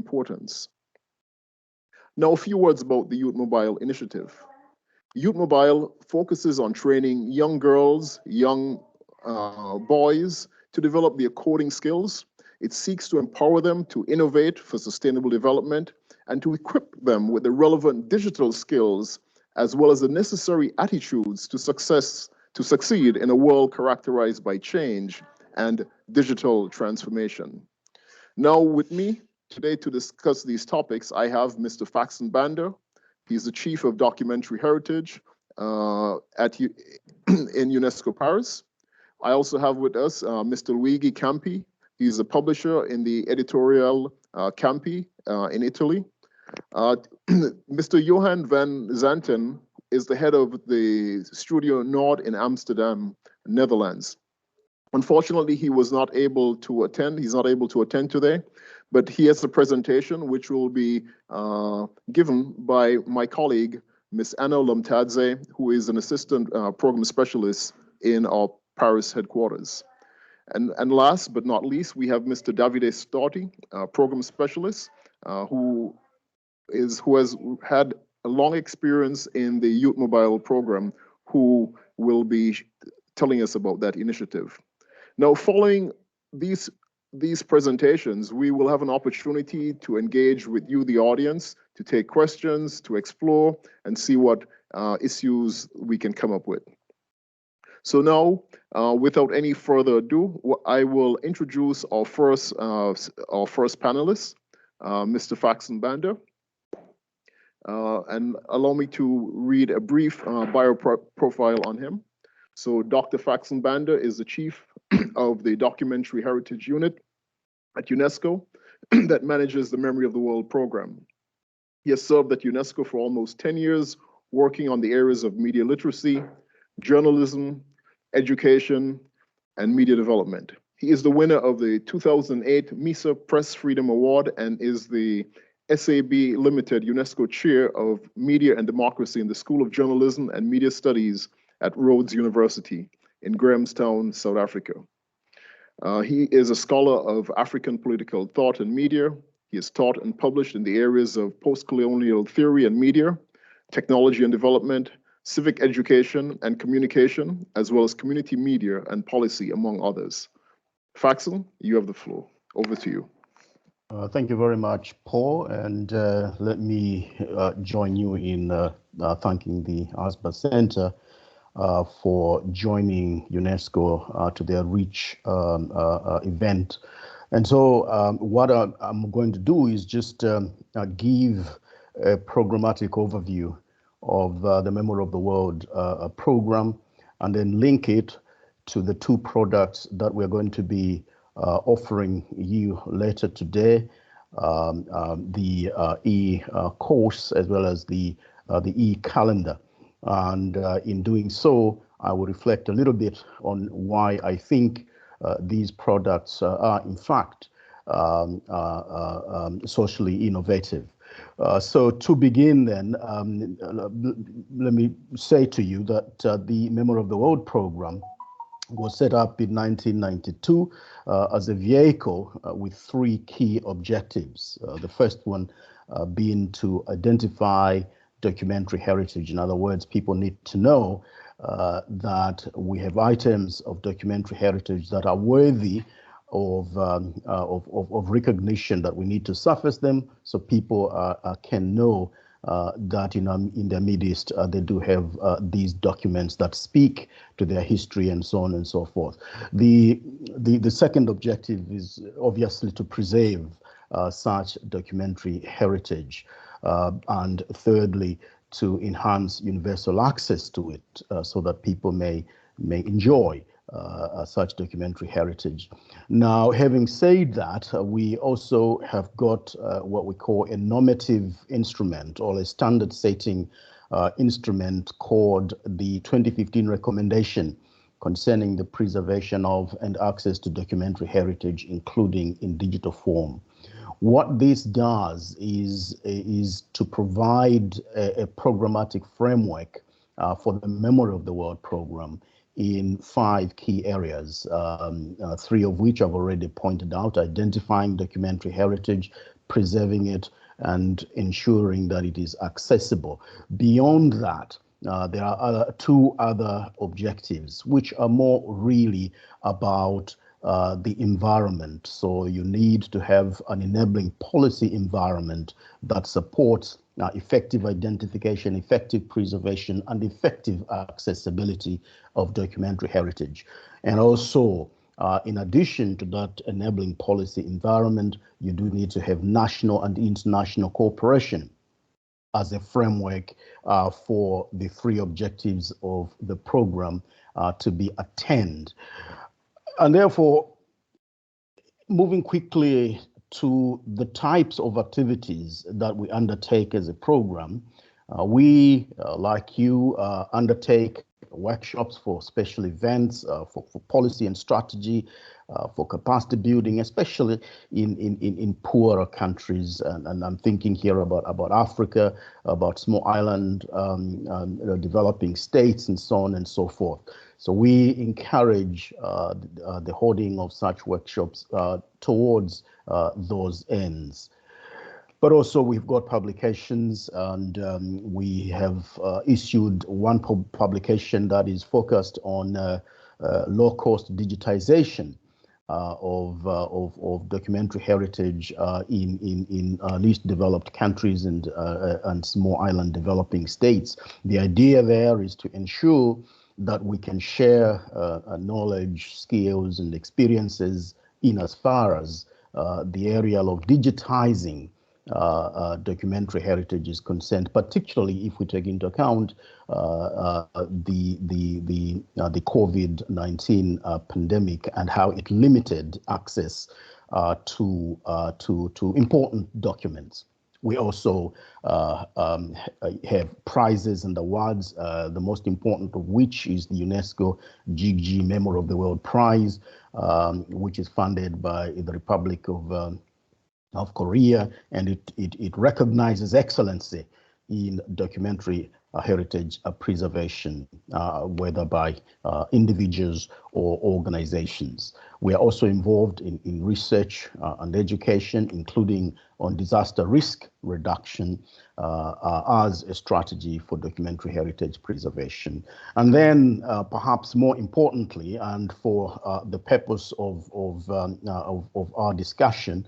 importance. Now, a few words about the Youth Mobile initiative. Youth Mobile focuses on training young girls, young boys to develop their coding skills. It seeks to empower them to innovate for sustainable development and to equip them with the relevant digital skills as well as the necessary attitudes to succeed in a world characterized by change and digital transformation. Now with me today to discuss these topics, I have Mr. Fackson Banda. He's the Chief of Documentary Heritage in UNESCO Paris. I also have with us Mr. Luigi Campi. He's a publisher in the editorial Campi in Italy. Mr. Johann Van Zanten is the head of the Studio Nord in Amsterdam, Netherlands. Unfortunately, he was not able to attend. He's not able to attend today, but he has a presentation which will be given by my colleague, Ms. Anna Lomtadze, who is an assistant program specialist in our Paris headquarters. And last but not least, we have Mr. Davide Storti, program specialist, who has had a long experience in the Youth Mobile program, who will be telling us about that initiative. Now, following these presentations, we will have an opportunity to engage with you, the audience, to take questions, to explore, and see what issues we can come up with. So now, without any further ado, I will introduce our first panelist, Mr. Faxen Banda. And allow me to read a brief bio profile on him. So Dr. Fackson Banda is the chief of the Documentary Heritage Unit at UNESCO that manages the Memory of the World program. He has served at UNESCO for almost 10 years, working on the areas of media literacy, journalism, education, and media development. He is the winner of the 2008 MISA Press Freedom Award and is the SAB Limited UNESCO Chair of Media and Democracy in the School of Journalism and Media Studies at Rhodes University in Grahamstown, South Africa. He is a scholar of African political thought and media. He has taught and published in the areas of post-colonial theory and media, technology and development, civic education and communication, as well as community media and policy, among others. Faxon, you have the floor. Over to you. Thank you very much, Paul, and let me join you in thanking the ASBA Center for joining UNESCO to their REACH event. And so what I'm going to do is just give a programmatic overview of the Memory of the World program, and then link it to the two products that we're going to be offering you later today, the e-course as well as the e-calendar. And in doing so, I will reflect a little bit on why I think these products are in fact socially innovative. So to begin then, let me say to you that the Memory of the World program was set up in 1992 as a vehicle with three key objectives. The first one being to identify documentary heritage. In other words, people need to know that we have items of documentary heritage that are worthy of recognition, that we need to surface them so people can know that in their midst they do have these documents that speak to their history and so on and so forth. The second objective is obviously to preserve such documentary heritage, and thirdly, to enhance universal access to it so that people may enjoy such documentary heritage. Now, having said that, we also have got what we call a normative instrument, or a standard setting instrument, called the 2015 recommendation concerning the preservation of and access to documentary heritage, including in digital form. What this does is to provide a programmatic framework for the Memory of the World program in 5 key areas, 3 of which I've already pointed out: identifying documentary heritage, preserving it, and ensuring that it is accessible. Beyond that, there are two other objectives, which are more really about the environment. So you need to have an enabling policy environment that supports effective identification, effective preservation, and effective accessibility of documentary heritage. And also, in addition to that enabling policy environment, you do need to have national and international cooperation as a framework for the three objectives of the program to be attained. And therefore, moving quickly to the types of activities that we undertake as a program, we, like you, undertake workshops for special events, for policy and strategy, for capacity building, especially in poorer countries. And I'm thinking here about Africa, about small island developing states, and so on and so forth. So we encourage the holding of such workshops towards those ends. But also we've got publications, and we have issued one publication that is focused on low-cost digitization of documentary heritage in least developed countries and small island developing states. The idea there is to ensure that we can share knowledge, skills, and experiences in as far as the area of digitizing documentary heritage is concerned, particularly if we take into account the COVID-19 pandemic and how it limited access to important documents. We also have prizes and awards, the most important of which is the UNESCO GIGG Memory of the World Prize, which is funded by the Republic of Korea, and it recognizes excellency in documentary heritage preservation, whether by individuals or organizations. We are also involved in research and education, including on disaster risk reduction as a strategy for documentary heritage preservation. And then perhaps more importantly, and for the purpose of our discussion,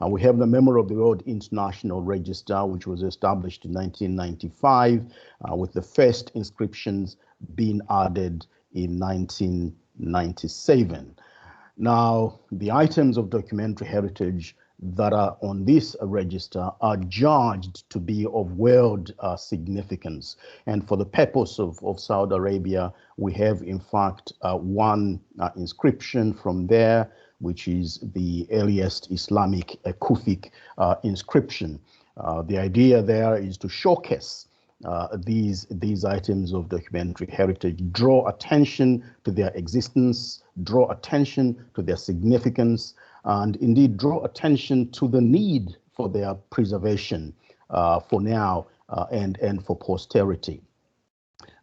we have the Memory of the World International Register, which was established in 1995, with the first inscriptions being added in 1997. Now, the items of documentary heritage that are on this register are judged to be of world significance. And for the purpose of Saudi Arabia, we have, in fact, one inscription from there, which is the earliest Islamic Kufic inscription. The idea there is to showcase these items of documentary heritage, draw attention to their existence, draw attention to their significance, and indeed draw attention to the need for their preservation for now and for posterity.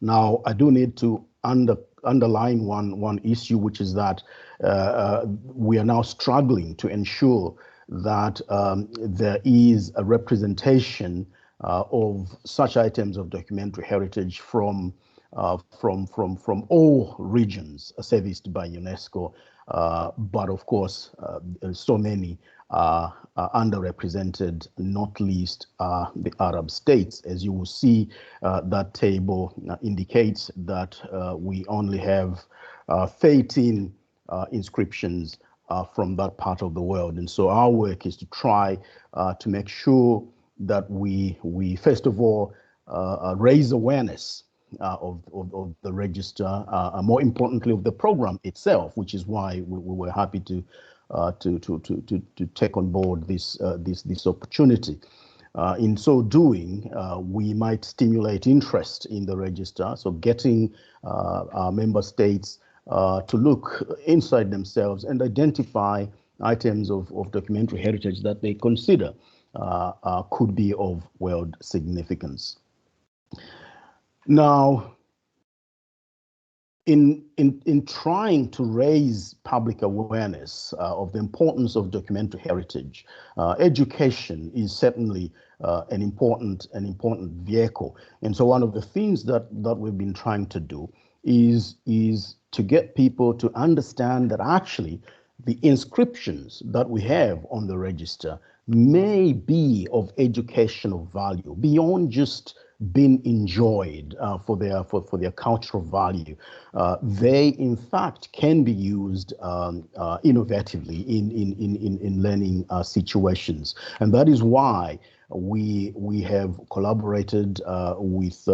Now, I do need to underline one issue, which is that we are now struggling to ensure that there is a representation of such items of documentary heritage from all regions serviced by UNESCO, but of course, so many are underrepresented, not least the Arab states. As you will see, that table indicates that we only have 13 inscriptions from that part of the world. And so our work is to try to make sure that we first of all raise awareness of the register, more importantly of the program itself, which is why we were happy to take on board this opportunity. In so doing, we might stimulate interest in the register, so getting our member states to look inside themselves and identify items of documentary heritage that they consider could be of world significance. Now, in trying to raise public awareness of the importance of documentary heritage, education is certainly an important vehicle. And so one of the things that we've been trying to do is to get people to understand that actually the inscriptions that we have on the register may be of educational value beyond just being enjoyed for their cultural value. They in fact can be used innovatively in learning situations, and that is why we have collaborated with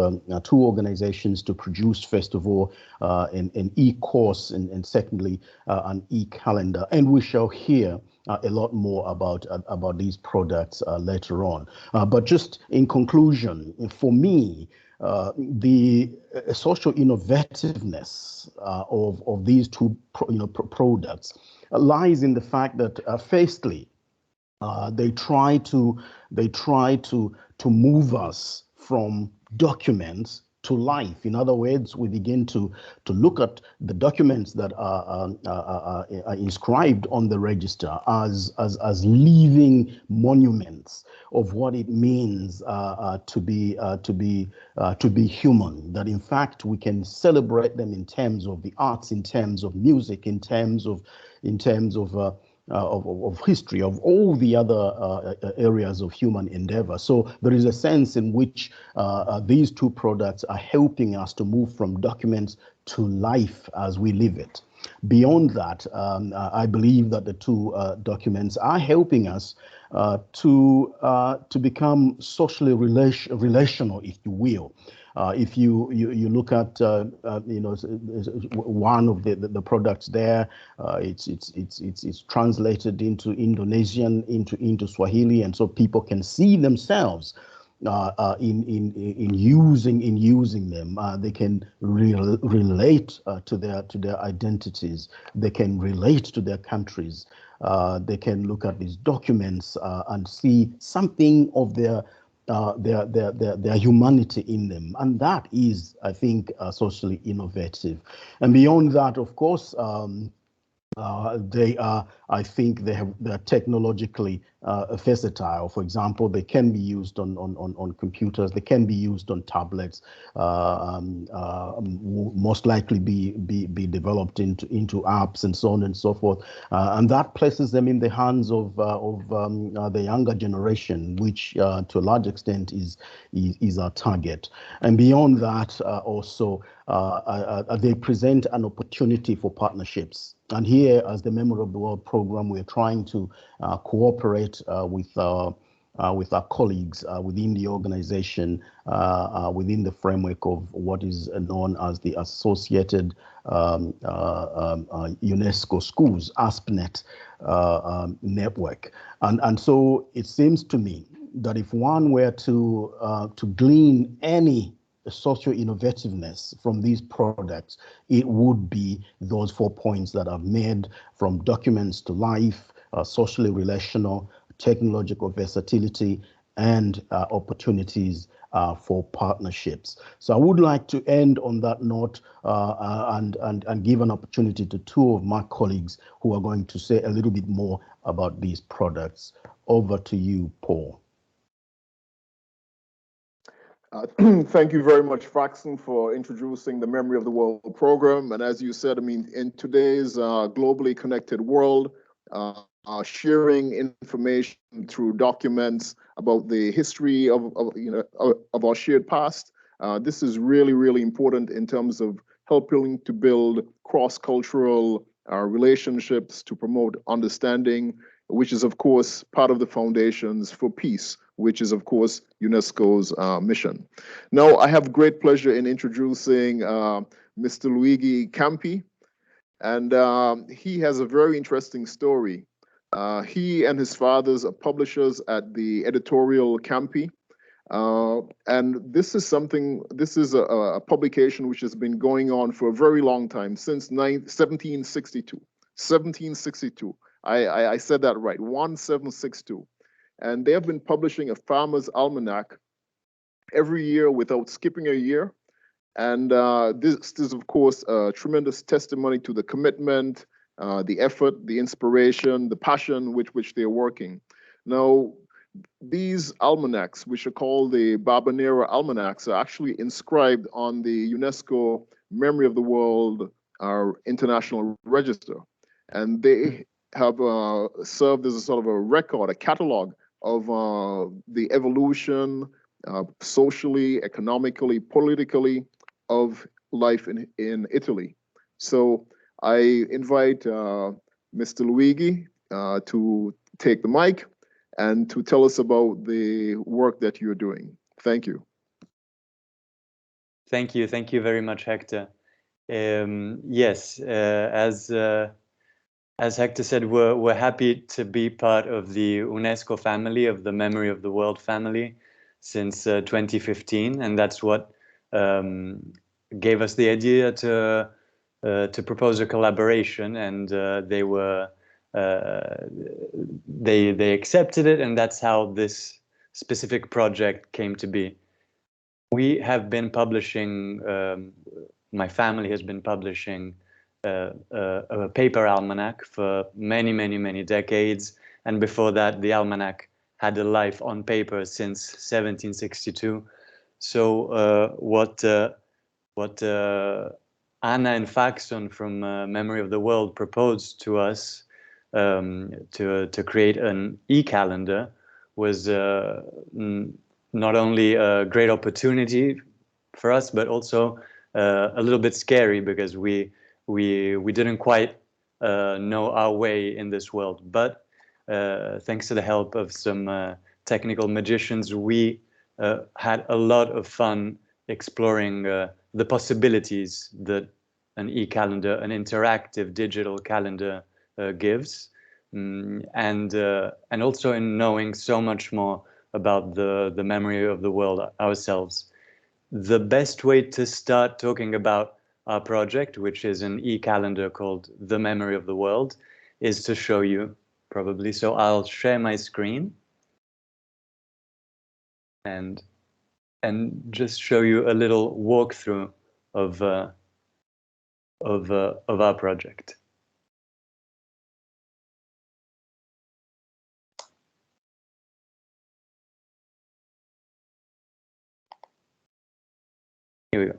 two organizations to produce, first of all, an e-course and secondly an e-calendar, and we shall hear a lot more about these products later on. But just in conclusion, for me, the social innovativeness of these two products lies in the fact that firstly, they try to move us from documents to life. In other words, we begin to look at the documents that are inscribed on the register as living monuments of what it means to be human. That in fact we can celebrate them in terms of the arts, in terms of music, in terms of history, of all the other areas of human endeavor. So there is a sense in which these two products are helping us to move from documents to life as we live it. Beyond that, I believe that the two documents are helping us to become socially relational, if you will. If you look at one of the products there, it's translated into Indonesian, into Swahili, and so people can see themselves in using them. They can relate to their identities. They can relate to their countries. They can look at these documents and see something of their humanity in them, and that is, I think, socially innovative. And beyond that, of course, they are, I think, they're technologically versatile. For example, they can be used on computers. They can be used on tablets. Most likely be developed into apps and so on and so forth. And that places them in the hands of the younger generation, which to a large extent is our target. And beyond that, also they present an opportunity for partnerships. And here, as the Member of the World Program, we're trying to cooperate with our colleagues within the organization, within the framework of what is known as the Associated UNESCO Schools, ASPNet network. And so it seems to me that if one were to glean any social innovativeness from these products, it would be those 4 points that I've made, from documents to life, socially relational, technological versatility, and opportunities for partnerships. So I would like to end on that note and give an opportunity to two of my colleagues who are going to say a little bit more about these products. Over to you, Paul. Thank you very much, Faxon, for introducing the Memory of the World program. And as you said, I mean, in today's globally connected world, sharing information through documents about the history of our shared past, this is really, really important in terms of helping to build cross-cultural relationships, to promote understanding, which is, of course, part of the foundations for peace, which is, of course, UNESCO's mission. Now, I have great pleasure in introducing Mr. Luigi Campi, and he has a very interesting story. He and his fathers are publishers at the editorial Campi, and this is a publication which has been going on for a very long time, since 1762. 1762. I said that right, 1762. And they have been publishing a farmer's almanac every year without skipping a year. And this is, of course, a tremendous testimony to the commitment, the effort, the inspiration, the passion with which they're working. Now, these almanacs, which are called the Barbanera almanacs, are actually inscribed on the UNESCO Memory of the World International Register. And they have served as a sort of a record, a catalog of the evolution socially, economically, politically of life in Italy. So I invite Mr. Luigi to take the mic and to tell us about the work that you're doing. Thank you. Thank you very much, Hector. Yes, as Hector said, we're happy to be part of the UNESCO family, of the Memory of the World family, since 2015, and that's what gave us the idea to propose a collaboration, and they accepted it, and that's how this specific project came to be. We have been publishing, my family has been publishing a paper almanac for many decades, and before that the almanac had a life on paper since 1762. So what Anna and Faxon from Memory of the World proposed to us to create an e-calendar was not only a great opportunity for us, but also a little bit scary, because we didn't quite know our way in this world. But thanks to the help of some technical magicians, we had a lot of fun exploring the possibilities that an e-calendar, an interactive digital calendar gives, and also in knowing so much more about the memory of the world ourselves. The best way to start talking about our project, which is an e-calendar called The Memory of the World, is to show you, probably. So I'll share my screen and just show you a little walkthrough of our project. Here we go.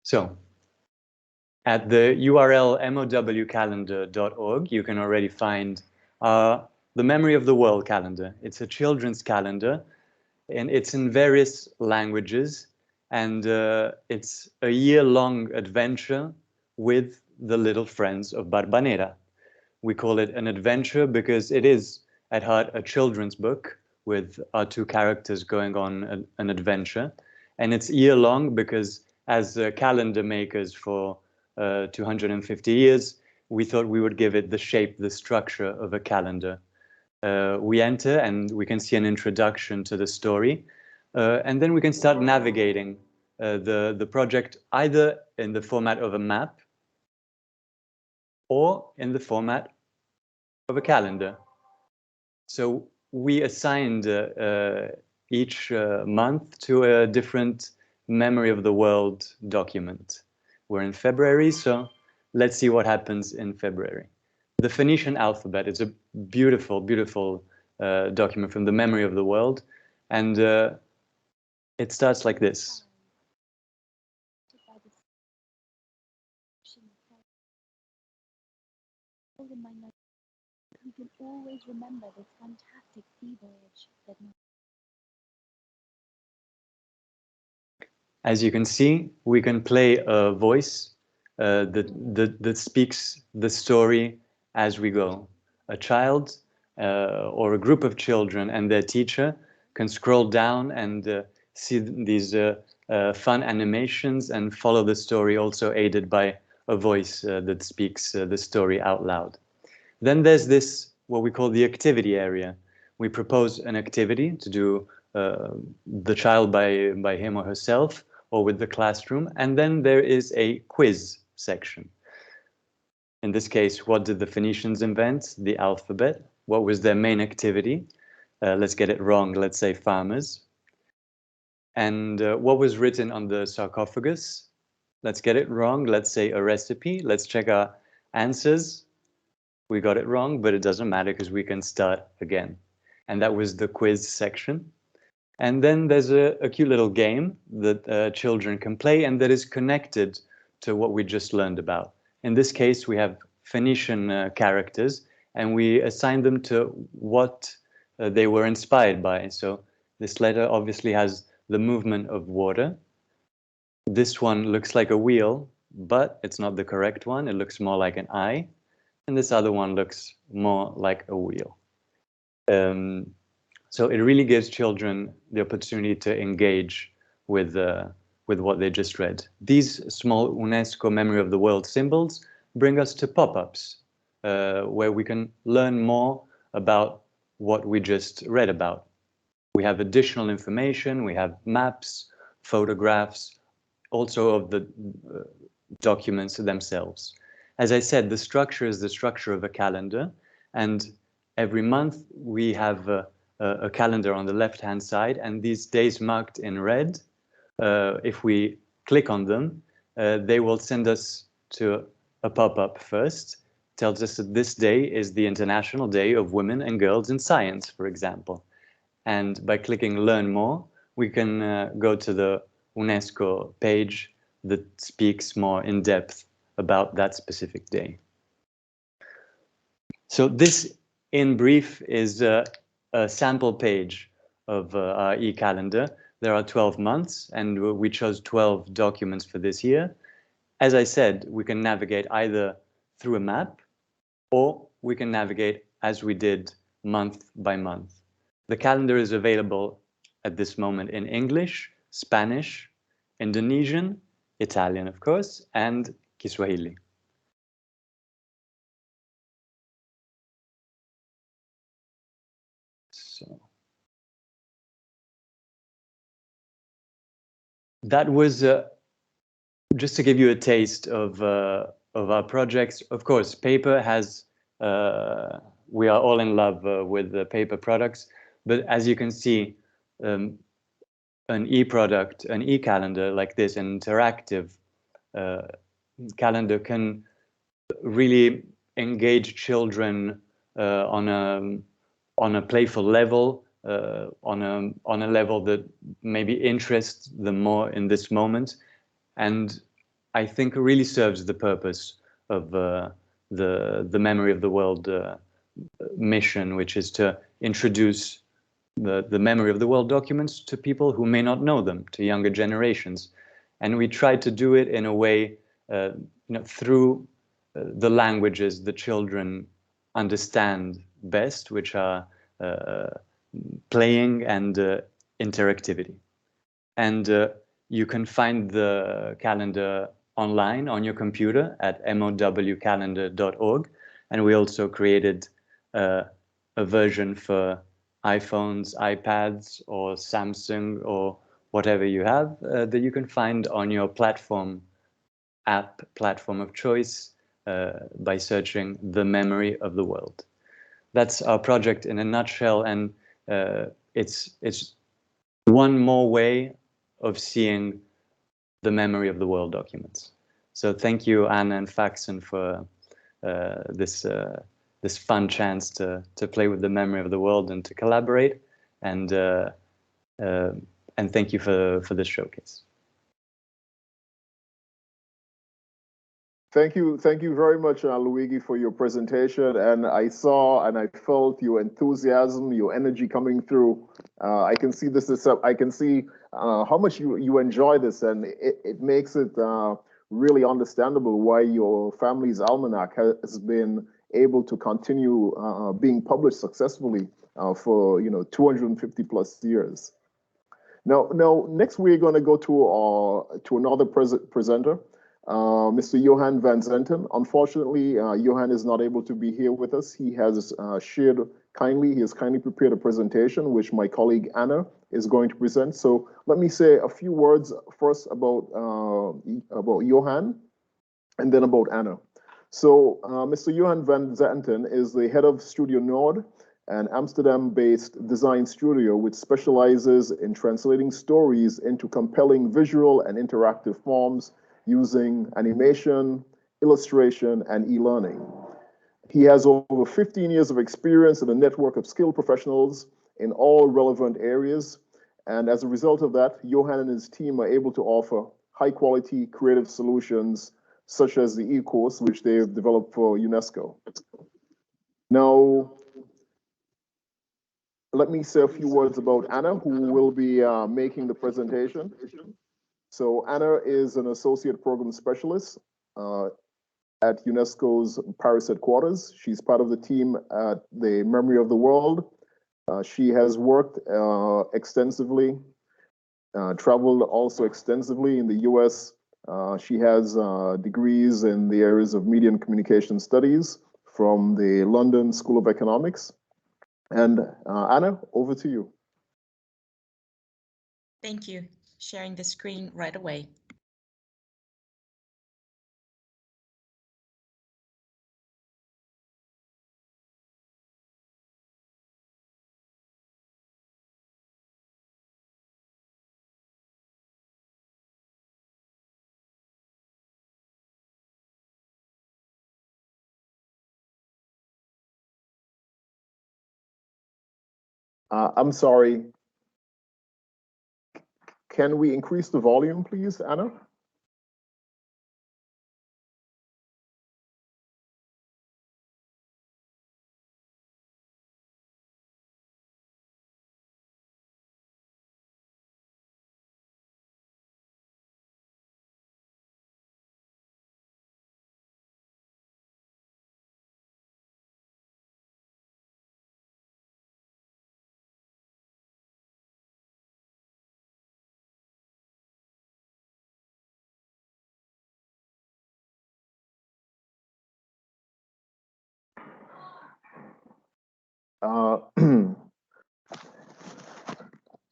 So at the URL mowcalendar.org, you can already find the Memory of the World calendar. It's a children's calendar, and it's in various languages, and it's a year-long adventure with the little friends of Barbanera. We call it an adventure because it is at heart a children's book with our two characters going on an adventure, and it's year-long because as calendar makers for 250 years, we thought we would give it the shape, the structure of a calendar. We enter and we can see an introduction to the story, and then we can start navigating the project either in the format of a map or in the format of a calendar. So we assigned each month to a different Memory of the World document. We're in February, so let's see what happens in February. The Phoenician alphabet is a beautiful, beautiful document from the Memory of the World, and it starts like this. We can always remember this fantastic sea voyage that. As you can see, we can play a voice that speaks the story as we go. A child or a group of children and their teacher can scroll down and see these fun animations and follow the story, also aided by a voice that speaks the story out loud. Then there's this, what we call the activity area. We propose an activity to do the child by him or herself, or with the classroom, and then there is a quiz section. In this case, what did the Phoenicians invent? The alphabet. What was their main activity? Let's get it wrong, let's say farmers. And what was written on the sarcophagus? Let's get it wrong. Let's say a recipe. Let's check our answers. We got it wrong, but it doesn't matter because we can start again. And that was the quiz section. And then there's a cute little game that children can play and that is connected to what we just learned about. In this case, we have Phoenician characters, and we assign them to what they were inspired by. So this letter obviously has the movement of water. This one looks like a wheel, but it's not the correct one. It looks more like an eye. And this other one looks more like a wheel. So it really gives children the opportunity to engage with what they just read. These small UNESCO Memory of the World symbols bring us to pop-ups, where we can learn more about what we just read about. We have additional information, we have maps, photographs, also of the documents themselves. As I said, the structure is the structure of a calendar, and every month we have a calendar on the left-hand side, and these days marked in red, if we click on them, they will send us to a pop-up first. Tells us that this day is the International Day of Women and Girls in Science, for example. And by clicking Learn More, we can go to the UNESCO page that speaks more in depth about that specific day. So this, in brief, is a sample page of our e-calendar. There are 12 months, and we chose 12 documents for this year. As I said, we can navigate either through a map, or we can navigate as we did month by month. The calendar is available at this moment in English, Spanish, Indonesian, Italian, of course, and Kiswahili. So that was just to give you a taste of our projects. Of course, paper has, we are all in love with the paper products, but as you can see, an e-product, an e-calendar like this, an interactive calendar can really engage children on a playful level, on a level that maybe interests them more in this moment, and I think really serves the purpose of the Memory of the World mission, which is to introduce the Memory of the World documents to people who may not know them, to younger generations. And we try to do it in a way, through the languages the children understand best, which are playing and interactivity. And you can find the calendar online on your computer at mowcalendar.org. And we also created a version for iPhones, iPads, or Samsung, or whatever you have, that you can find on your platform of choice, by searching the Memory of the World. That's our project in a nutshell, and it's one more way of seeing the Memory of the World documents. So thank you, Anna and Faxon, for this fun chance to play with the Memory of the World and to collaborate, and thank you for this showcase. Thank you very much, Luigi, for your presentation. And I saw and I felt your enthusiasm, your energy coming through. I can see I can see how much you enjoy this, and it makes it really understandable why your family's almanac has been able to continue being published successfully for 250 plus years. Now next we're going to go to another presenter. Mr. Johann Van Zanten. Unfortunately, Johann is not able to be here with us. He has he has kindly prepared a presentation, which my colleague Anna is going to present. So let me say a few words first about Johann, and then about Anna. So Mr. Johann Van Zanten is the head of Studio Nord an Amsterdam-based design studio which specializes in translating stories into compelling visual and interactive forms using animation, illustration, and e-learning. He has over 15 years of experience in a network of skilled professionals in all relevant areas. And as a result of that, Johan and his team are able to offer high-quality creative solutions such as the e-course, which they've developed for UNESCO. Now, let me say a few words about Anna, who will be making the presentation. So Anna is an associate program specialist at UNESCO's Paris headquarters. She's part of the team at the Memory of the World. She has worked extensively, traveled also extensively in the US. She has degrees in the areas of media and communication studies from the London School of Economics. And Anna, over to you. Thank you. Sharing the screen right away. I'm sorry. Can we increase the volume, please, Anna?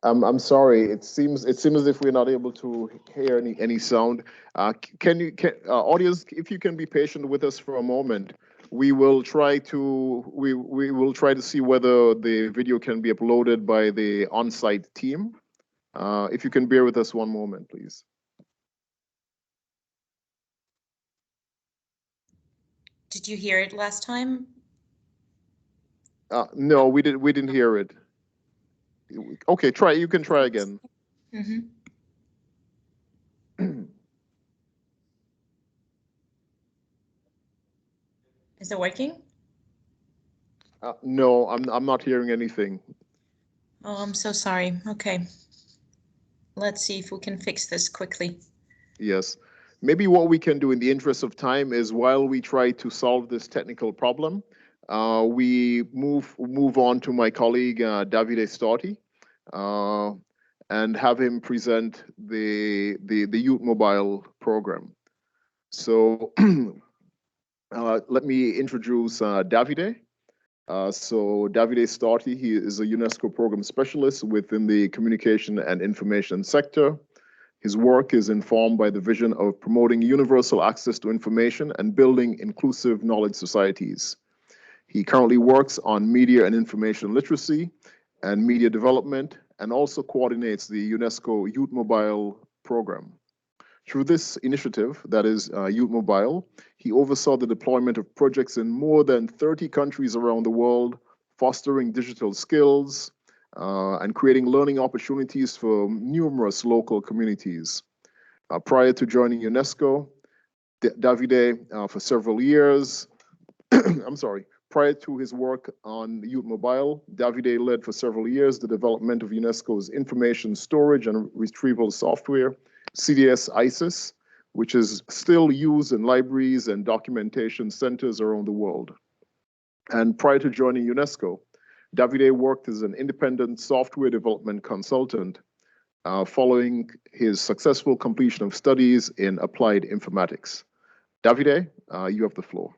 I'm sorry. It seems as if we're not able to hear any sound. Audience, if you can be patient with us for a moment, we will try to see whether the video can be uploaded by the on-site team. If you can bear with us one moment, please. Did you hear it last time? No, we didn't hear it. Okay, you can try again. Mm-hmm. Is it working? No, I'm not hearing anything. Oh, I'm so sorry. Okay. Let's see if we can fix this quickly. Yes. Maybe what we can do in the interest of time is while we try to solve this technical problem, we move on to my colleague, Davide Storti, and have him present the Youth Mobile program. So let me introduce Davide. So Davide Storti, he is a UNESCO program specialist within the communication and information sector. His work is informed by the vision of promoting universal access to information and building inclusive knowledge societies. He currently works on media and information literacy and media development, and also coordinates the UNESCO Youth Mobile program. Through this initiative, that is Youth Mobile, he oversaw the deployment of projects in more than 30 countries around the world, fostering digital skills, and creating learning opportunities for numerous local communities. Prior to joining UNESCO, Davide, for several years, prior to his work on Youth Mobile, Davide led for several years the development of UNESCO's information storage and retrieval software, CDS ISIS, which is still used in libraries and documentation centers around the world. And prior to joining UNESCO, Davide worked as an independent software development consultant following his successful completion of studies in applied informatics. Davide, you have the floor.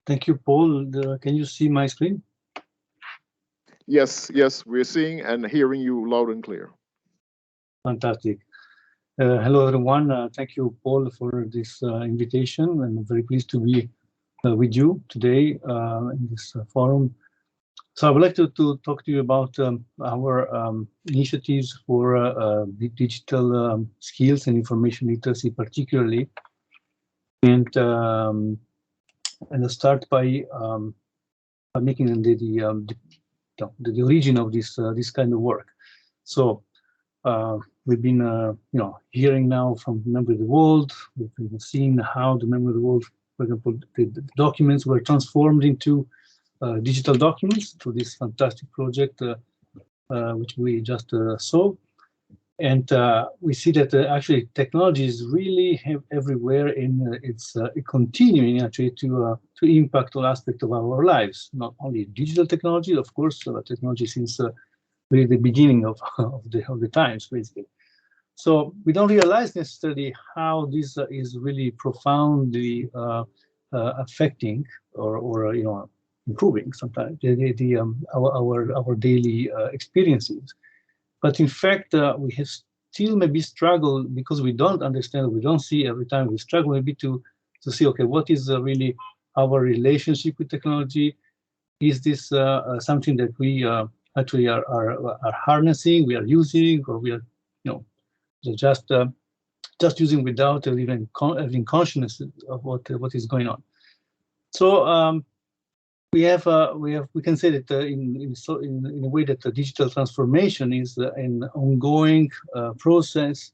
Thank you, Paul. Can you see my screen? Yes, we're seeing and hearing you loud and clear. Fantastic. Hello, everyone. Thank you, Paul, for this invitation. I'm very pleased to be with you today in this forum. So I would like to talk to you about our initiatives for digital skills and information literacy particularly. And I'll start by making the origin of this kind of work. So we've been hearing now from the Memory of the World. We've been seeing how the Memory of the World, for example, the documents were transformed into digital documents through this fantastic project which we just saw. And we see that actually technology is really everywhere, and it's continuing actually to impact all aspects of our lives. Not only digital technology, of course, technology since really the beginning of the times, basically. So we don't realize necessarily how this is really profoundly affecting or improving sometimes our daily experiences. But in fact, we have still maybe struggle because we don't understand, we don't see every time. We struggle maybe to see, okay, what is really our relationship with technology? Is this something that we actually are harnessing, we are using, or we are just using without even having consciousness of what is going on? So we can say that in a way that the digital transformation is an ongoing process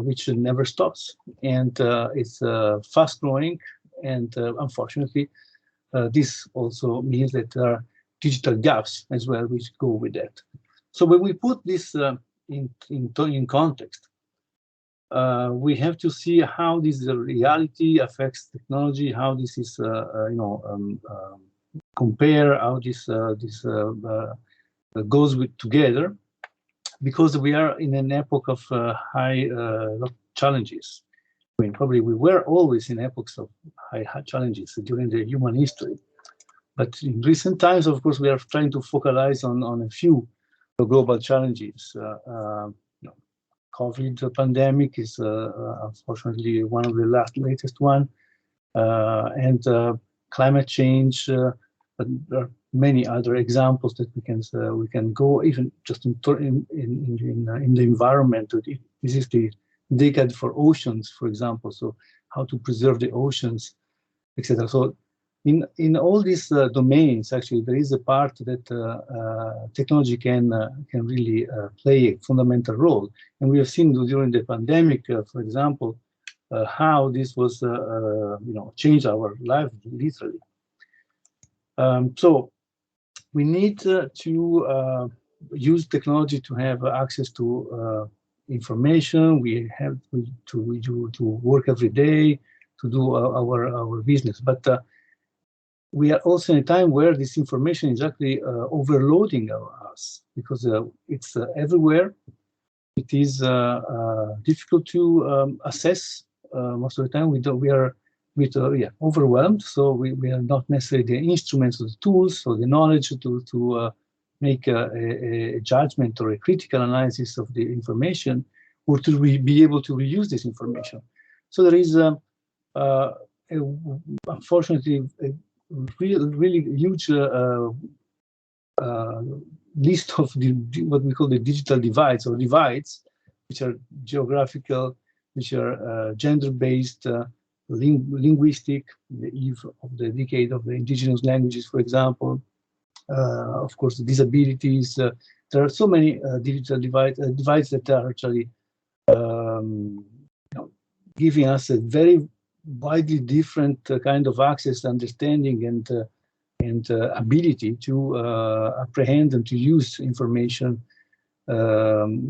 which never stops, and it's fast growing, and unfortunately this also means that there are digital gaps as well which go with that. So when we put this in context, we have to see how this reality affects technology, how this is compare how this goes together, because we are in an epoch of high challenges. I mean, probably we were always in epochs of high challenges during the human history, but in recent times, of course, we are trying to focalize on a few global challenges. COVID pandemic is unfortunately one of the latest one, and climate change. But there are many other examples that we can go even just in the environment. This is the decade for oceans, for example. So how to preserve the oceans, etc. So in all these domains, actually, there is a part that technology can really play a fundamental role. And we have seen during the pandemic, for example, how this was changed our life literally. So we need to use technology to have access to information. We have to work every day to do our business, but we are also in a time where this information is actually overloading us, because it's everywhere. It is difficult to assess. Most of the time, we are overwhelmed. So we are not necessarily the instruments or the tools or the knowledge to make a judgment or a critical analysis of the information, or to be able to reuse this information. So there is unfortunately a really huge list of what we call the digital divides, or divides, which are geographical, which are gender-based, linguistic, the eve of the decade of the indigenous languages, for example. Of course, disabilities. There are so many digital divides that are actually giving us a very widely different kind of access, understanding, and ability to apprehend and to use information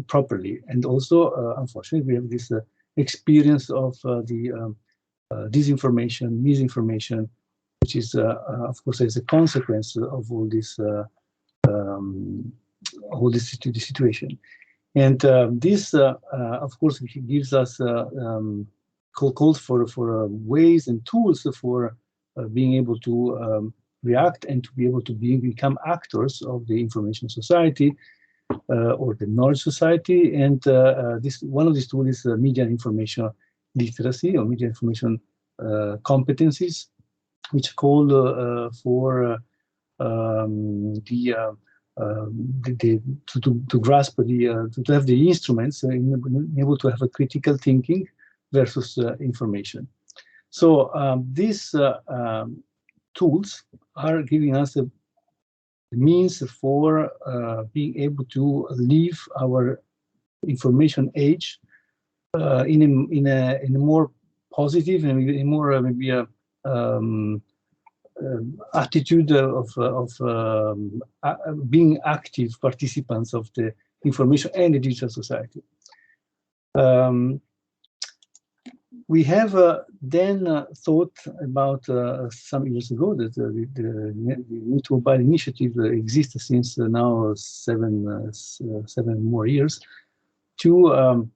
properly. And also, unfortunately, we have this experience of the disinformation, misinformation, which is, of course, as a consequence of all this situation. And this, of course, gives us calls for ways and tools for being able to react and to be able to become actors of the information society or the knowledge society. And one of these tools is media and information literacy, or media information competencies. which call for to grasp to have the instruments able to have a critical thinking versus information. So these tools are giving us a means for being able to live our information age in a more positive and a more maybe attitude of being active participants of the information and the digital society. We have then thought about some years ago that the Youth Mobile Initiative exists since now seven more years to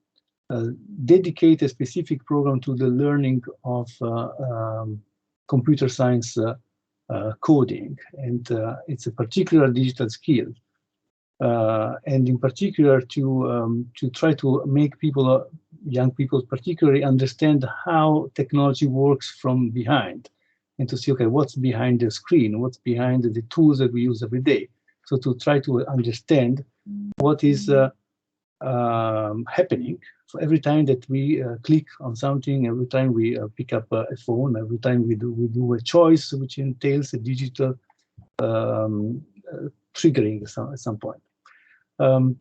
dedicate a specific program to the learning of computer science coding, and it's a particular digital skill, and in particular to try to make people, young people particularly, understand how technology works from behind, and to see, okay, what's behind the screen, what's behind the tools that we use every day. So to try to understand what is happening. So every time that we click on something, every time we pick up a phone, every time we do a choice which entails a digital triggering at some point.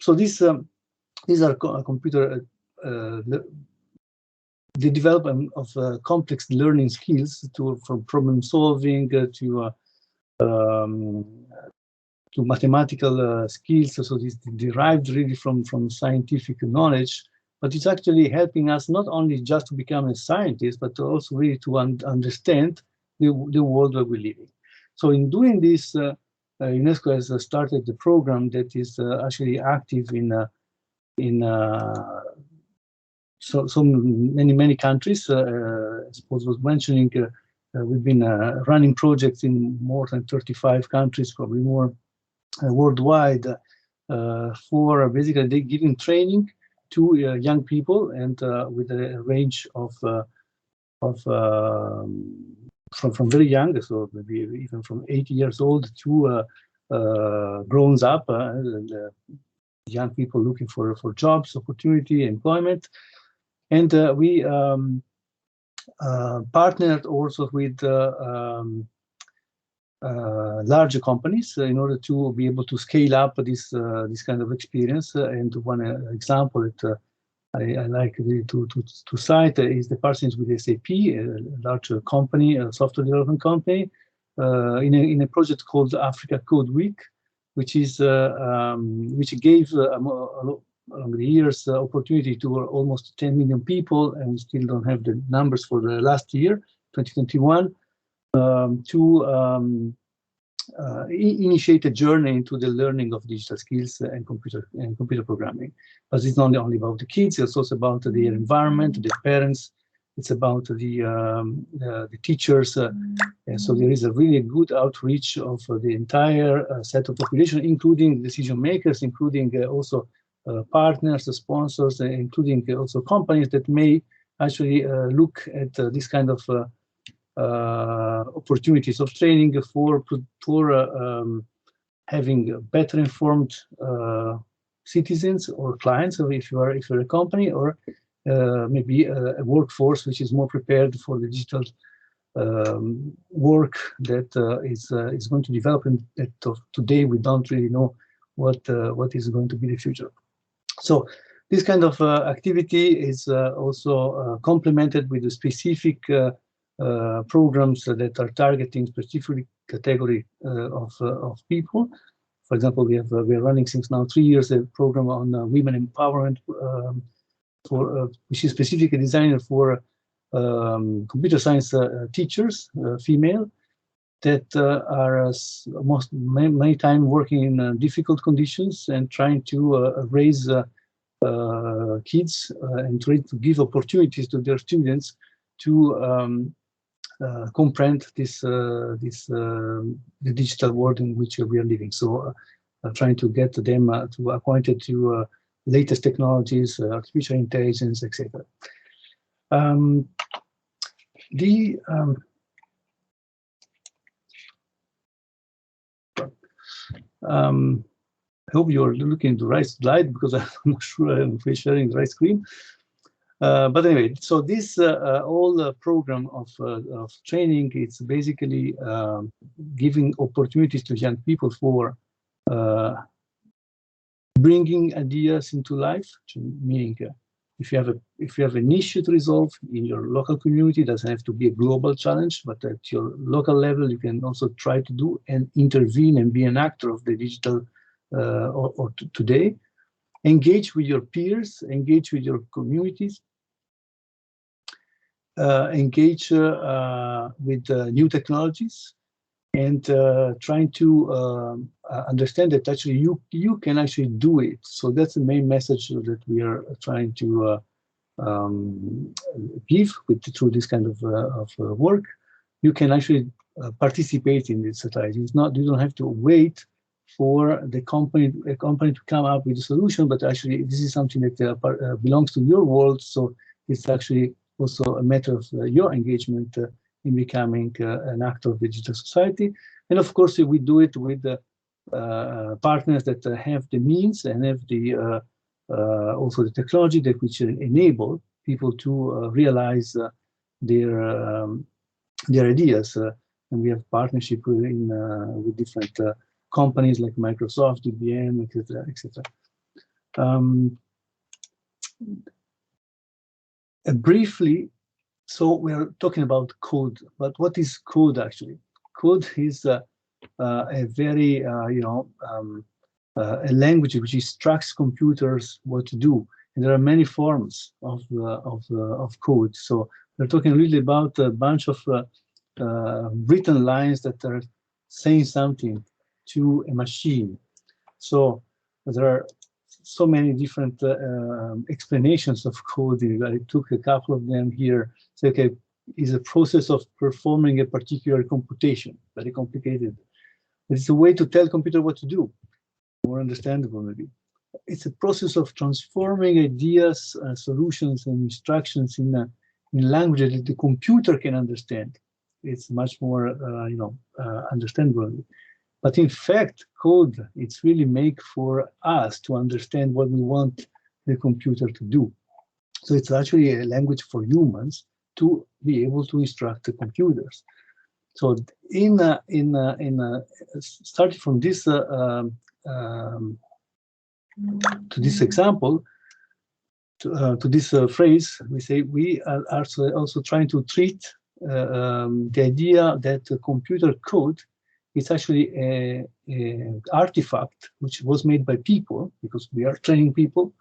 So these are computer the development of complex learning skills from problem solving to mathematical skills. So this derived really from scientific knowledge, but it's actually helping us not only just to become a scientist, but also really to understand the world where we live in. So in doing this, UNESCO has started the program that is actually active in so many countries. As Paul was mentioning, we've been running projects in more than 35 countries, probably more worldwide, for basically giving training to young people, and with a range of from very young, so maybe even from 8 years old to grown up, young people looking for jobs, opportunity, employment. And we partnered also with larger companies in order to be able to scale up this kind of experience. And one example that I like to cite is the partnership with SAP, a larger company, a software development company, in a project called Africa Code Week, which is which gave along the years opportunity to almost 10 million people, and we still don't have the numbers for the last year, 2021, to initiate a journey into the learning of digital skills and computer programming. But it's not only about the kids; it's also about their environment, their parents. It's about the teachers, and so there is a really good outreach of the entire set of population, including decision makers, including also partners, sponsors, including also companies that may actually look at this kind of opportunities of training for having better informed citizens or clients, or if you're a company, or maybe a workforce which is more prepared for the digital work that is going to develop, and that today we don't really know what is going to be the future. So this kind of activity is also complemented with the specific programs that are targeting specific category of people. For example, we are running since now 3 years a program on women empowerment, which is specifically designed for computer science teachers, female, that are many times working in difficult conditions and trying to raise kids and try to give opportunities to their students to comprehend the digital world in which we are living. So trying to get them to acquainted to latest technologies, artificial intelligence, etc. I hope you're looking at the right slide because I'm not sure I'm sharing the right screen. But anyway, so this whole program of training, it's basically giving opportunities to young people for bringing ideas into life, meaning if you have an issue to resolve in your local community, it doesn't have to be a global challenge, but at your local level, you can also try to do and intervene and be an actor of the digital today. Engage with your peers, engage with your communities, engage with new technologies, and trying to understand that actually you can actually do it. So that's the main message that we are trying to give through this kind of work. You can actually participate in this society. It's not, you don't have to wait for a company to come up with a solution, but actually this is something that belongs to your world. So it's actually also a matter of your engagement in becoming an actor of the digital society. And of course, we do it with partners that have the means and have the also the technology that which enable people to realize their ideas. And we have partnership with different companies like Microsoft, IBM, etc., etc. Briefly, so we are talking about code, but what is code actually? Code is a very, a language which instructs computers what to do. And there are many forms of code. So we're talking really about a bunch of written lines that are saying something to a machine. So there are so many different explanations of coding. I took a couple of them here. So, okay, is a process of performing a particular computation, very complicated. It's a way to tell computer what to do, more understandable maybe. It's a process of transforming ideas, solutions, and instructions in language that the computer can understand. It's much more, understandable. But in fact, code, it's really made for us to understand what we want the computer to do. So it's actually a language for humans to be able to instruct the computers. So starting from this to this example, to this phrase, we say we are also trying to treat the idea that the computer code is actually an artifact which was made by people, because we are training people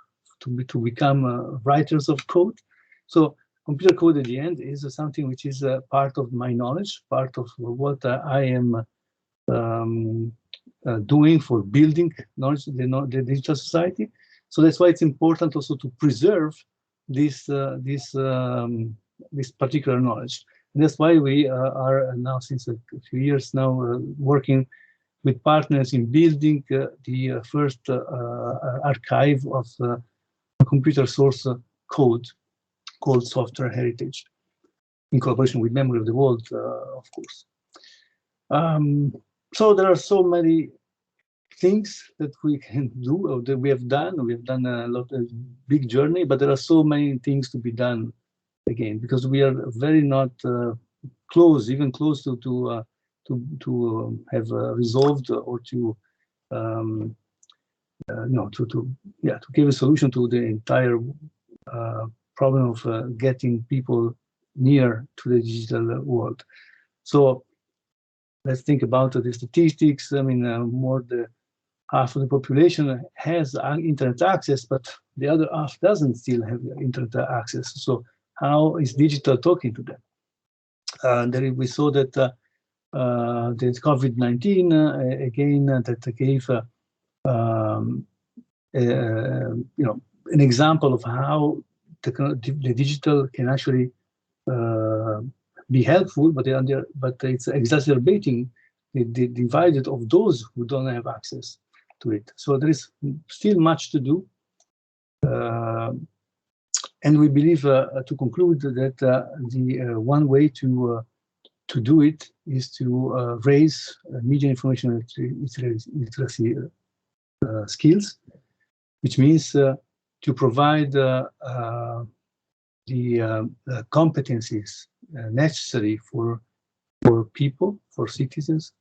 to become writers of code. So computer code at the end is something which is part of my knowledge, part of what I am doing for building knowledge, the digital society. So that's why it's important also to preserve this particular knowledge. And that's why we are now, since a few years now, working with partners in building the first archive of computer source code called Software Heritage, in collaboration with Memory of the World, of course. So there are so many things that we can do, or that we have done. We have done a lot of big journey, but there are so many things to be done again, because we are very not close, even close to have resolved or to give a solution to the entire problem of getting people near to the digital world. So let's think about the statistics. I mean, more than half of the population has internet access, but the other half doesn't still have internet access. So how is digital talking to them? There we saw that the COVID-19 again that gave an example of how the digital can actually be helpful, but it's exacerbating the divide of those who don't have access to it. So there is still much to do. And we believe, to conclude, that the one way to to do it is to raise media information literacy skills, which means to provide the competencies necessary for people, for citizens,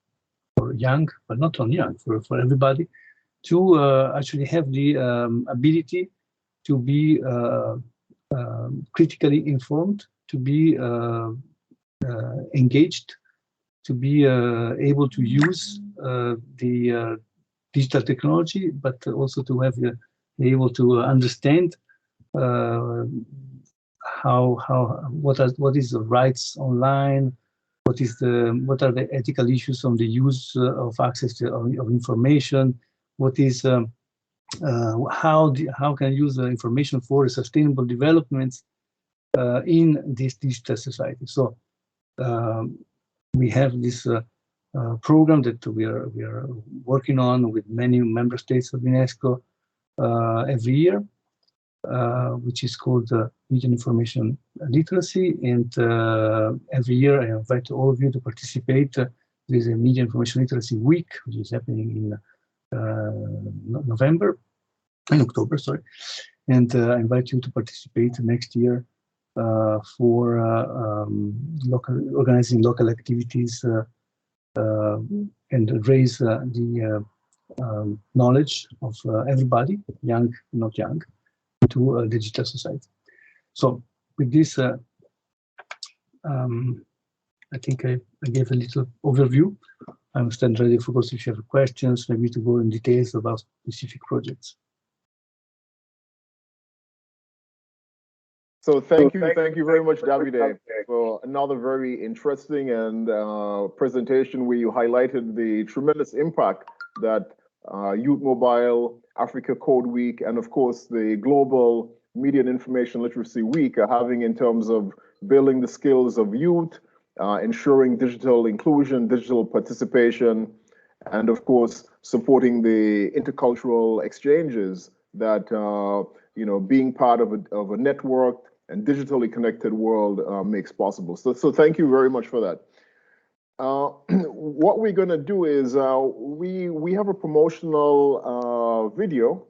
for young, but not only young, for everybody, to actually have the ability to be critically informed, to be engaged, to be able to use the digital technology, but also to have be able to understand what is the rights online, what are the ethical issues on the use of access to of information, what is how can you use the information for sustainable developments in this digital society. So we have this program that we are working on with many member states of UNESCO every year, which is called Media Information Literacy. And every year I invite all of you to participate. There's a Media Information Literacy Week, which is happening in October, sorry. And I invite you to participate next year for organizing local activities and raise the knowledge of everybody, young, not young, to a digital society. So with this, I think I gave a little overview. I'm stand ready, of course, if you have questions, maybe to go in details about specific projects. So thank you very much, Davide, for another very interesting and presentation where you highlighted the tremendous impact that Youth Mobile, Africa Code Week, and of course the Global Media and Information Literacy Week are having in terms of building the skills of youth, ensuring digital inclusion, digital participation, and of course supporting the intercultural exchanges that being part of a networked and digitally connected world makes possible. So thank you very much for that. What we're going to do is we have a promotional video.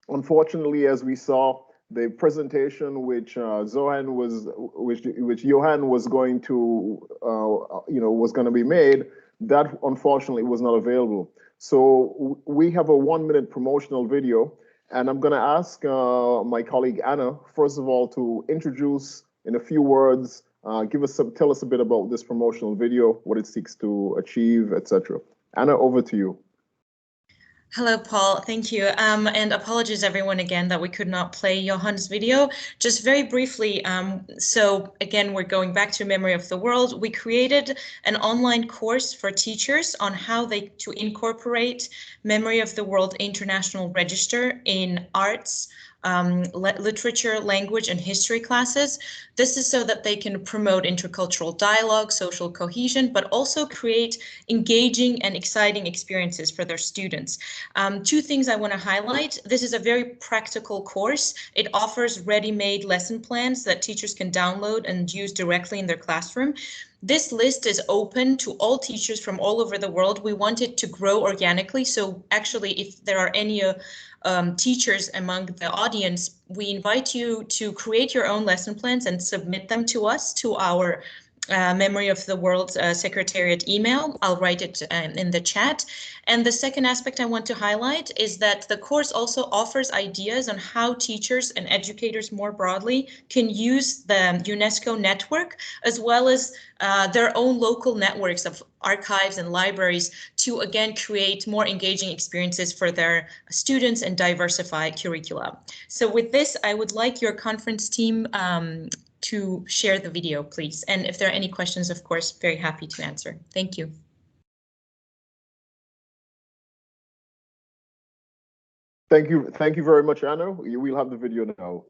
Unfortunately, as we saw, the presentation which Johann was going to was going to be made, that unfortunately was not available. So we have a 1-minute promotional video, and I'm going to ask my colleague Anna, first of all, to introduce in a few words, tell us a bit about this promotional video, what it seeks to achieve, etc. Anna, over to you. Hello, Paul. Thank you. And apologies, everyone, again, that we could not play Johann's video. Just very briefly, so again, we're going back to Memory of the World. We created an online course for teachers on how to incorporate Memory of the World International Register in arts, literature, language, and history classes. This is so that they can promote intercultural dialogue, social cohesion, but also create engaging and exciting experiences for their students. Two things I want to highlight. This is a very practical course. It offers ready-made lesson plans that teachers can download and use directly in their classroom. This list is open to all teachers from all over the world. We want it to grow organically. So actually, if there are any teachers among the audience, we invite you to create your own lesson plans and submit them to us, to our Memory of the World Secretariat email. I'll write it in the chat. And the second aspect I want to highlight is that the course also offers ideas on how teachers and educators more broadly can use the UNESCO network, as well as their own local networks of archives and libraries to, again, create more engaging experiences for their students and diversify curricula. So with this, I would like your conference team to share the video, please. And if there are any questions, of course, very happy to answer. Thank you. Thank you very much, Anna. We'll have the video now.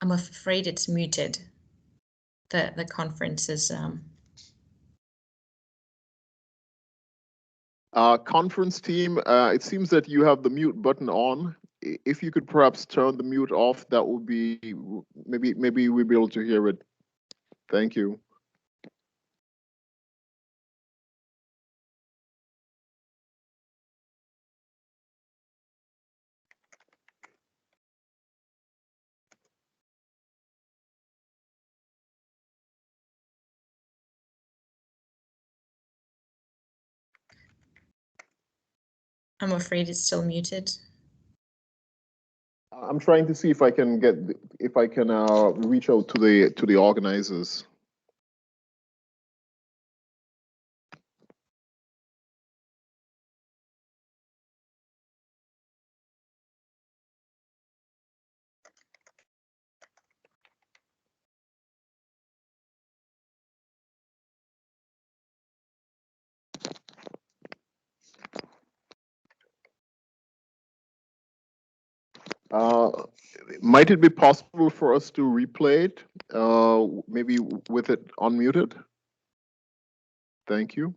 I'm afraid it's muted. The conference is. Conference team, it seems that you have the mute button on. if you could perhaps turn the mute off, that would be, maybe we'll be able to hear it. Thank you. I'm afraid it's still muted. I'm trying to see if I can reach out to the organizers. Might it be possible for us to replay it, maybe with it unmuted? Thank you.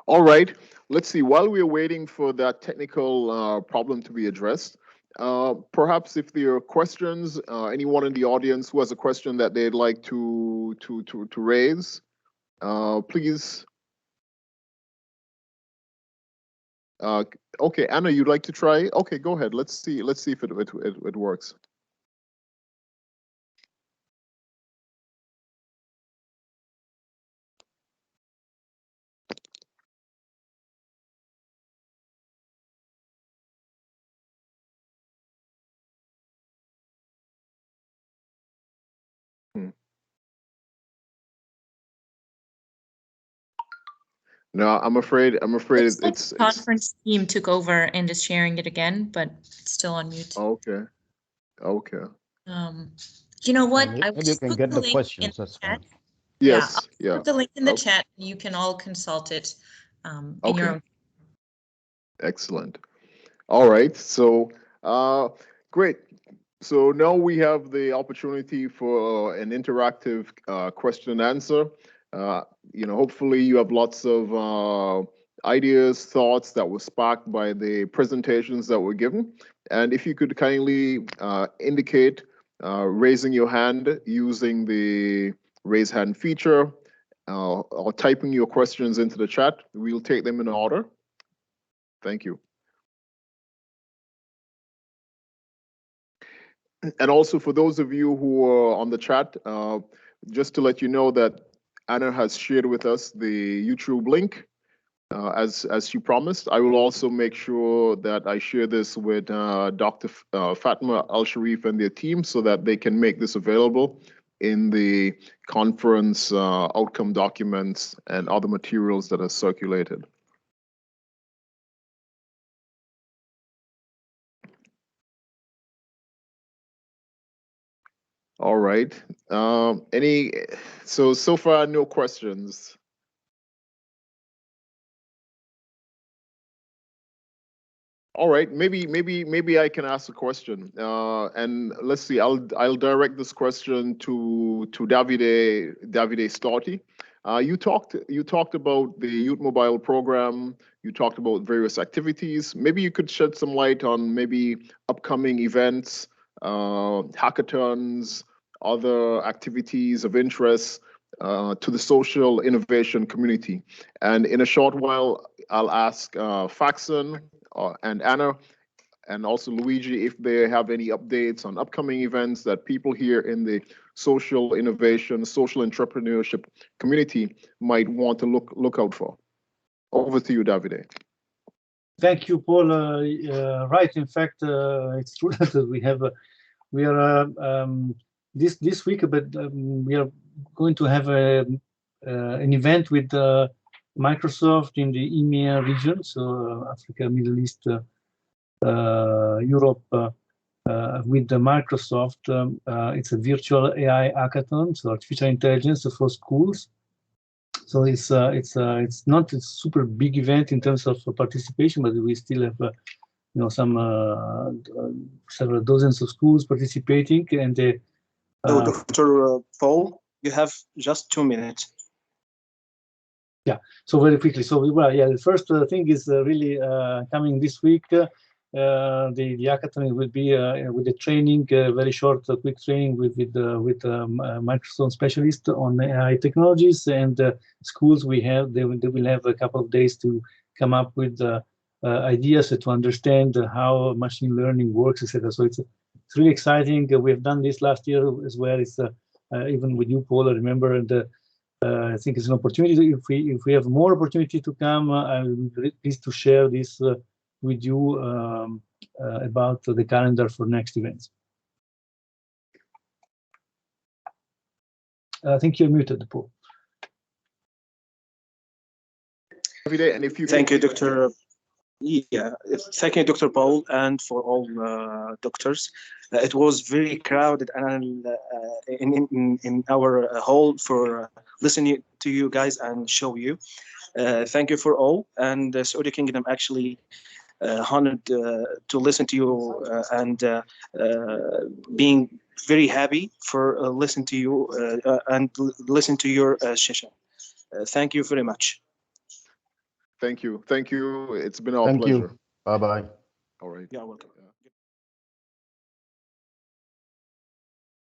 All right, let's see. While we're waiting for that technical problem to be addressed, perhaps if there are questions, anyone in the audience who has a question that they'd like to raise, please. Okay, Anna, you'd like to try? Okay, go ahead. Let's see if it works. No, I'm afraid it's conference team took over and is sharing it again, but it's still on mute. Okay. Okay. You know what? Maybe I will you can put get the link questions. in That's the chat. fine. Yes. Yeah, I'll put the link in the chat. You can all consult it in your own. Excellent. All right. So great. So now we have the opportunity for an interactive question and answer. Hopefully you have lots of ideas, thoughts that were sparked by the presentations that were given. And if you could kindly indicate raising your hand using the raise hand feature or typing your questions into the chat, we'll take them in order. Thank you. And also for those of you who are on the chat, just to let you know that Anna has shared with us the YouTube link as she promised. I will also make sure that I share this with Dr. Fatma Al-Sharif and their team so that they can make this available in the conference outcome documents and other materials that are circulated. All right. So far, no questions. All right, maybe I can ask a question. And let's see, I'll direct this question to Davide Storti. You talked about the Youth Mobile program. You talked about various activities. Maybe you could shed some light on maybe upcoming events, hackathons, other activities of interest to the social innovation community. And in a short while, I'll ask Faxon and Anna and also Luigi if they have any updates on upcoming events that people here in the social innovation, social entrepreneurship community might want to look out for. Over to you, Davide. Thank you, Paul. Right. In fact, it's true that we are this week, but we are going to have an event with Microsoft in the EMEA region, so Africa, Middle East, Europe, with the Microsoft. It's a virtual AI hackathon, so artificial intelligence for schools. So it's not a super big event in terms of participation, but we still have you know, some several dozens of schools participating. And so Dr. Paul, you have just 2 minutes. Yeah, so very quickly. So well, yeah, the first thing is really coming this week. The hackathon will be with the training, very short, quick training with Microsoft specialist on AI technologies, and schools they will have a couple of days to come up with ideas to understand how machine learning works, etc. So it's really exciting. We have done this last year as well. It's even with you, Paul, I remember, and I think it's an opportunity. If we have more opportunity to come, I'm really pleased to share this with you about the calendar for next events. I think you're muted, Paul. And if you thank you, Dr. Yeah, thank you, Dr. Paul, and for all doctors. It was very crowded and in our hall for listening to you guys and show you. Thank you for all. And the Saudi Kingdom actually honored to listen to you and being very happy for listening to you and listen to your session. Thank you very much. Thank you. It's been our pleasure. Bye bye. All right. Yeah, welcome.